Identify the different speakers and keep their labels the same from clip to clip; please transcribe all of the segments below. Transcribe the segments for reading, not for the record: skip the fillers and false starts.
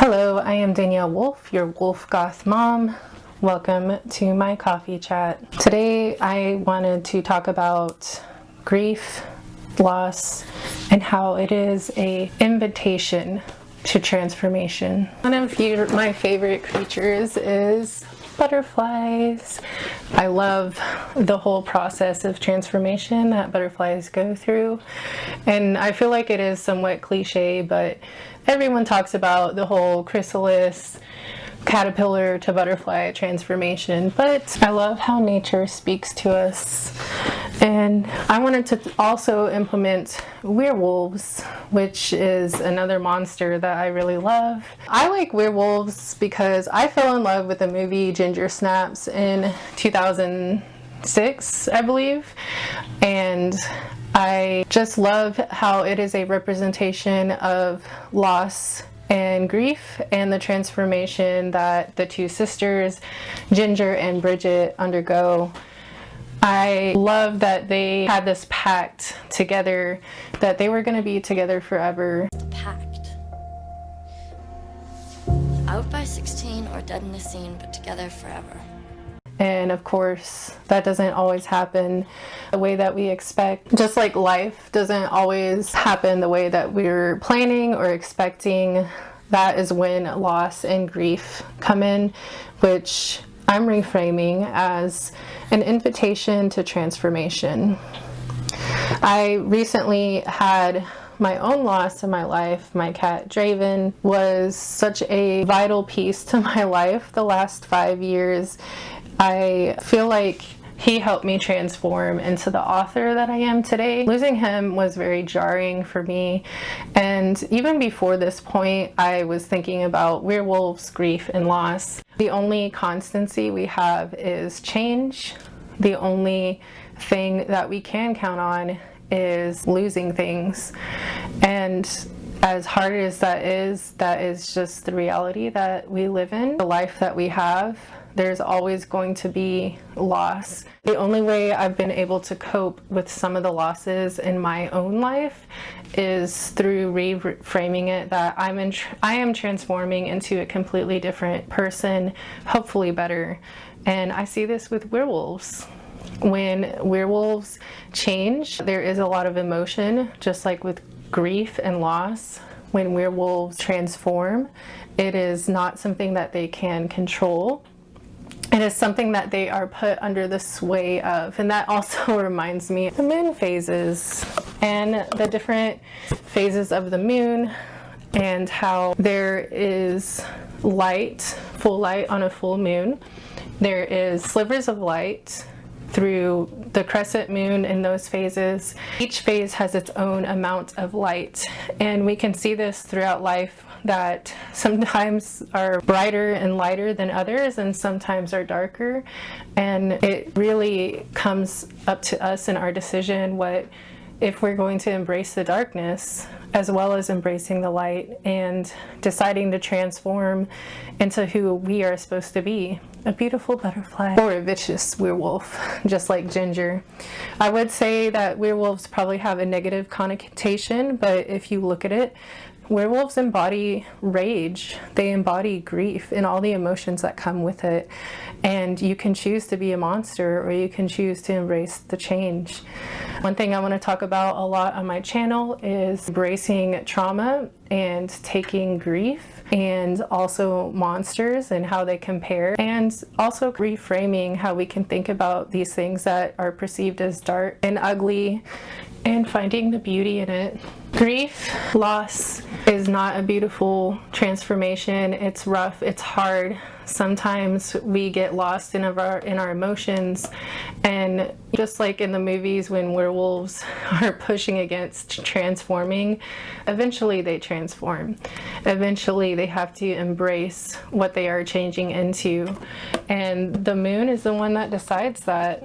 Speaker 1: Hello, I am Danielle Wolf, your Wolf Goth mom. Welcome to my coffee chat. Today I wanted to talk about grief, loss, and how it is an invitation to transformation. One of my favorite creatures is butterflies. I love the whole process of transformation that butterflies go through, and I feel like it is somewhat cliche, but everyone talks about the whole chrysalis, caterpillar to butterfly transformation, but I love how nature speaks to us. And I wanted to also implement werewolves, which is another monster that I really love. I like werewolves because I fell in love with the movie Ginger Snaps in 2006, I believe, and I just love how it is a representation of loss and grief and the transformation that the two sisters, Ginger and Bridget, undergo. I love that they had this pact together, that they were going to be together forever.
Speaker 2: The pact. Out by 16 or dead in the scene, but together forever.
Speaker 1: And of course, that doesn't always happen the way that we expect. Just like life doesn't always happen the way that we're planning or expecting, that is when loss and grief come in, which I'm reframing as an invitation to transformation. I recently had my own loss in my life. My cat Draven was such a vital piece to my life the last 5 years. I feel like he helped me transform into the author that I am today. Losing him was very jarring for me, and even before this point I was thinking about werewolves, grief, and loss. The only constancy we have is change. The only thing that we can count on is losing things, and as hard as that is just the reality that we live in, the life that we have. There's always going to be loss. The only way I've been able to cope with some of the losses in my own life is through reframing it that I am transforming into a completely different person, hopefully better. And I see this with werewolves. When werewolves change, there is a lot of emotion, just like with grief and loss. When werewolves transform, it is not something that they can control. It is something that they are put under the sway of. And that also reminds me of the moon phases and the different phases of the moon, and how there is light, full light on a full moon. There is slivers of light through the crescent moon in those phases. Each phase has its own amount of light, and we can see this throughout life, that sometimes are brighter and lighter than others, and sometimes are darker. And it really comes up to us in our decision if we're going to embrace the darkness as well as embracing the light and deciding to transform into who we are supposed to be, a beautiful butterfly or a vicious werewolf, just like Ginger. I would say that werewolves probably have a negative connotation, but if you look at it, werewolves embody rage. They embody grief and all the emotions that come with it. And you can choose to be a monster, or you can choose to embrace the change. One thing I want to talk about a lot on my channel is embracing trauma and taking grief, and also monsters and how they compare, and also reframing how we can think about these things that are perceived as dark and ugly, and finding the beauty in it. Grief, loss is not a beautiful transformation. It's rough, it's hard. Sometimes we get lost in our emotions, and just like in the movies when werewolves are pushing against transforming, eventually they transform. Eventually they have to embrace what they are changing into, and the moon is the one that decides that.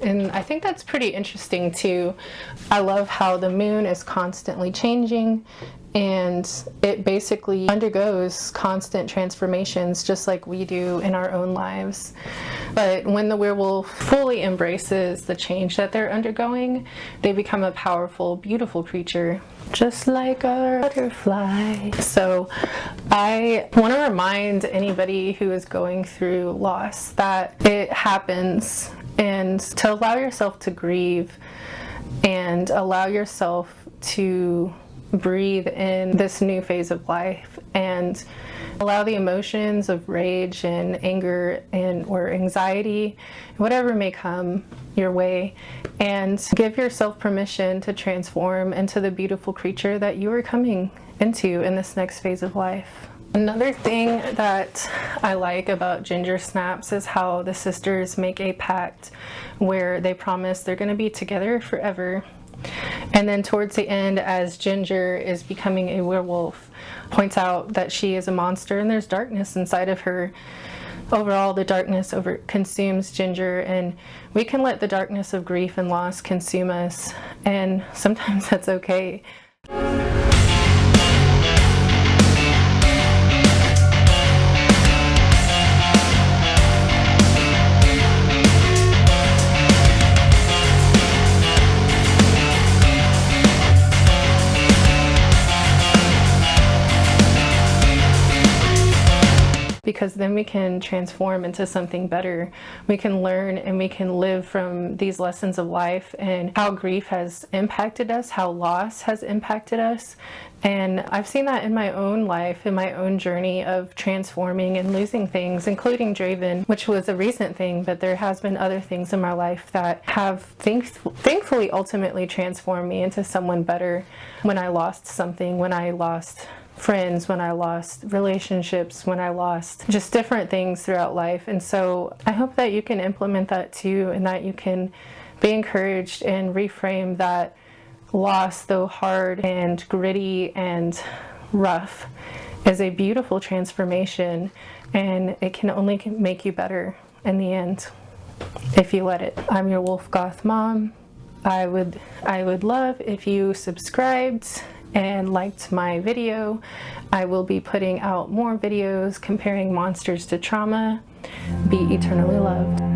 Speaker 1: And I think that's pretty interesting too. I love how the moon is constantly changing, and it basically undergoes constant transformations just like we do in our own lives. But when the werewolf fully embraces the change that they're undergoing, they become a powerful, beautiful creature, just like a butterfly. So I want to remind anybody who is going through loss that it happens, and to allow yourself to grieve and allow yourself to breathe in this new phase of life, and allow the emotions of rage and anger and or anxiety, whatever may come your way, and give yourself permission to transform into the beautiful creature that you are coming into in this next phase of life. Another thing that I like about Ginger Snaps is how the sisters make a pact where they promise they're going to be together forever. And then towards the end, as Ginger is becoming a werewolf, points out that she is a monster and there's darkness inside of her. Overall, the darkness consumes Ginger, and we can let the darkness of grief and loss consume us, and sometimes that's okay. Because then we can transform into something better. We can learn and we can live from these lessons of life and how grief has impacted us, how loss has impacted us. And I've seen that in my own life, in my own journey of transforming and losing things, including Draven, which was a recent thing, but there has been other things in my life that have thankfully ultimately transformed me into someone better. When I lost something, when I lost friends, when I lost relationships, when I lost just different things throughout life. And so I hope that you can implement that too, and that you can be encouraged and reframe that loss, though hard and gritty and rough, is a beautiful transformation, and it can only make you better in the end if you let it. I'm your Wolf Goth Mom. I would love if you subscribed and liked my video. I will be putting out more videos comparing monsters to trauma. Be eternally loved.